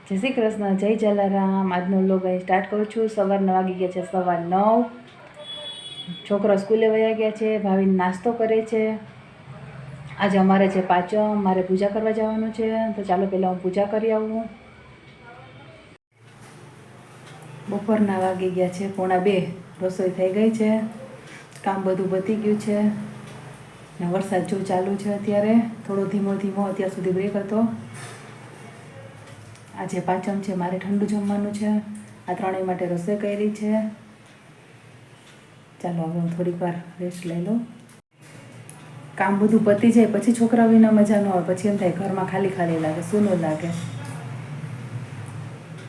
જય શ્રી કૃષ્ણ, જય જલારામ। આજનો વ્લોગ અહીં સ્ટાર્ટ કરું છું। સવારના વાગી ગયા છે 9:15। છોકરા સ્કૂલે વયા ગયા છે, ભાવિન નાસ્તો કરે છે। આજે અમારે છે પાંચમ, મારે પૂજા કરવા જવાનું છે, તો ચાલો પહેલાં હું પૂજા કરી આવું। બપોરના વાગી ગયા છે 1:45, રસોઈ થઈ ગઈ છે, કામ બધું પતી ગયું છે ને વરસાદ જો ચાલુ છે અત્યારે, થોડો ધીમો ધીમો, અત્યાર સુધી બ્રેક હતો। આજે પાંચમ છે, મારે ઠંડુ જમવાનું છે, આ ત્રણેય માટે રસોઈ કરી છે। ચાલો હવે હું થોડીક વાર રેસ્ટ લઈ લઉં। કામ બધું પતી જાય પછી છોકરા વિના મજા ન આવે, પછી એમ થાય ઘરમાં ખાલી ખાલી લાગે, સૂનું લાગે।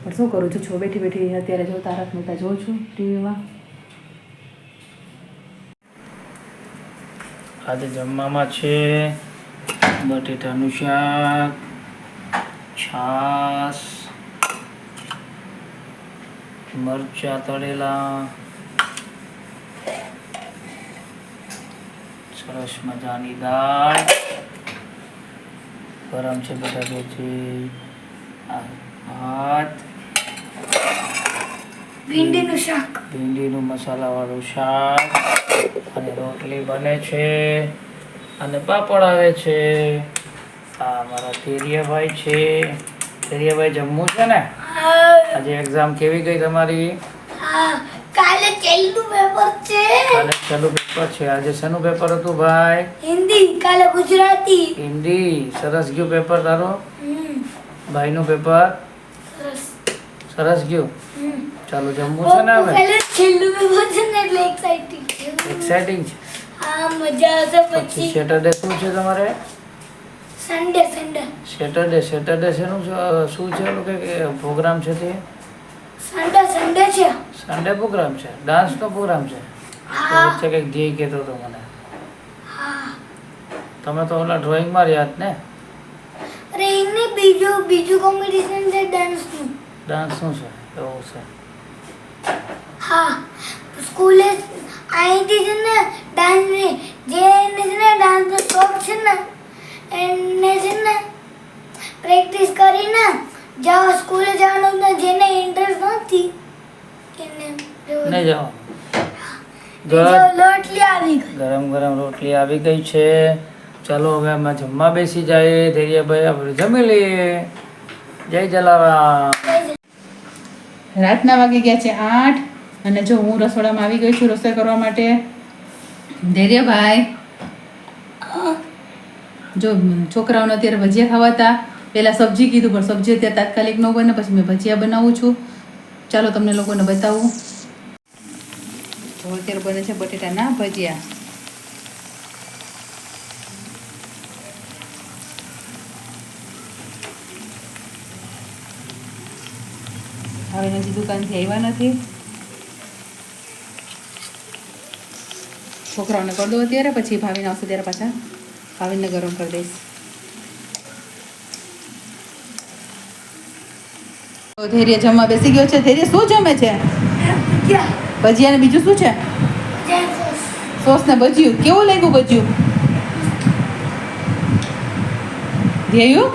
પણ શું કરું છું, બેઠી બેઠી અત્યારે જો તારક મહેતા જોઉં છું ટીવીમાં। આજે જમવામાં છે બટેટાનું શાક, છાસ, મરચાં તળેલા, સરસ મજાની દાળ, ગરમ છે બટાકાથી ભાત, ભીંડીનું મસાલાવાળું શાક અને રોટલી બને છે અને પાપડ આવે છે। આ મારા તેરિયાભાઈ છે। તેરિયાભાઈ જમવું છે ને? આજે એક્ઝામ કેવી ગઈ તમારી? કાલે છેલ્લું પેપર છે। કાલે છેલ્લું પેપર છે। આજે શેનું પેપર હતું ભાઈ? હિન્દી, કાલે ગુજરાતી। હિન્દી। સરસ ગયું પેપર તારો? ભાઈનું પેપર સરસ ગયું? ચાલો જમવું છે ને હવે? કાલે છેલ્લું પેપર છે ને એટલે એક્સાઇટિંગ છે। એક્સાઇટિંગ છે? હા, મજા આવશે। પછી સેટરડે શું છે તમારે? સન્ડે સેટરડે શેનું શું છે ઓલું કે પ્રોગ્રામ છે તે? સન્ડે છે। સન્ડે પ્રોગ્રામ છે, ડાન્સનો પ્રોગ્રામ છે? તો વચ્ચે કંઈક ધ્યેય કહેતો હતો મને। તમે તો ઓલા ડ્રોઈંગમાં રહ્યા ને? અરે એને બીજું કોમ્પિટિશન છે ડાન્સનું। ડાન્સનું છે એવું છે? હા, સ્કૂલે અહીંથી છે ને ડાન્સની જે એને છે ને ડાન્સનો શોખ છે ને એને છે ને પ્રેક્ટિસ કરીને સ્કૂલે જવાનું ને, જેને ઇન્ટરેસ્ટ નથી એને નહીં જવાનું। રોટલી આવી ગઈ, ગરમ રોટલી આવી ગઈ છે। ચાલો હવે અમે જમવા બેસી જાય। ધૈર્યભાઈ આપણે જમી લઈએ। જય જલારામ। રાતના વાગી ગયા છે 8 અને જો હું રસોડામાં આવી ગઈ છું રસોઈ કરવા માટે। ધૈર્યભાઈ જો છોકરાઓને અત્યારે ભજીયા ખાવા હતા, પહેલાં સબ્જી કીધું પણ સબ્જી અત્યારે તાત્કાલિક ન બને, પછી મેં ભજીયા બનાવું છું। ચાલો તમને લોકોને બતાવું। તો અત્યારે બને છે બટેટાના ભજીયા। હવે હજી દુકાનથી આવ્યા નથી, છોકરાઓને કરી દો અત્યારે, પછી ભાવીને આવશે ત્યારે પાછા ભાવીને ગરમ કરી દઈશ। તો ધૈર્ય જમવા બેસી ગયો છે। ધૈર્ય શું જમે છે? ભજીયા ને બીજું શું છે? સોસ ને ભજીયું। કેવું લાગ્યું ભજીયું? ધ્યેયુ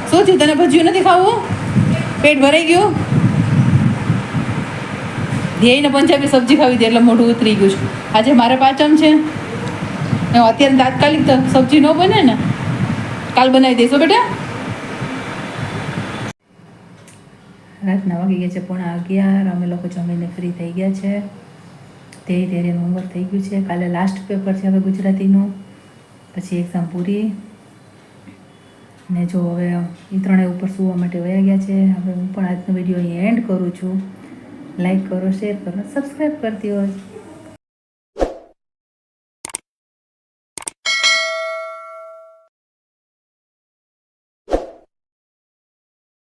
શું થયું તને? ભજીયું નથી ખાવું? પેટ ભરાઈ ગયું? ધ્યેયને પંજાબી સબ્જી ખાવી હતી એટલે મોઢું ઉતરી ગયું છે। આજે મારે પાંચમ છે, અત્યારે તાત્કાલિક તો સબ્જી ન બને ને, કાલ બનાવી દઈશું બેટા। રાતના વાગી ગયા છે 11:15, અમે લોકો જમીને ફ્રી થઈ ગયા છે। ધીરે હોમવર્ક થઈ ગયું છે, કાલે લાસ્ટ પેપર છે હવે ગુજરાતીનું, પછી એક્ઝામ પૂરી ને જો હવે એ ત્રણેય ઉપર સૂવા માટે વયા ગયા છે। હવે હું પણ આજનો વિડીયો અહીં એન્ડ કરું છું। લાઈક કરો, શેર કરો, સબસ્ક્રાઈબ કરતી હોય।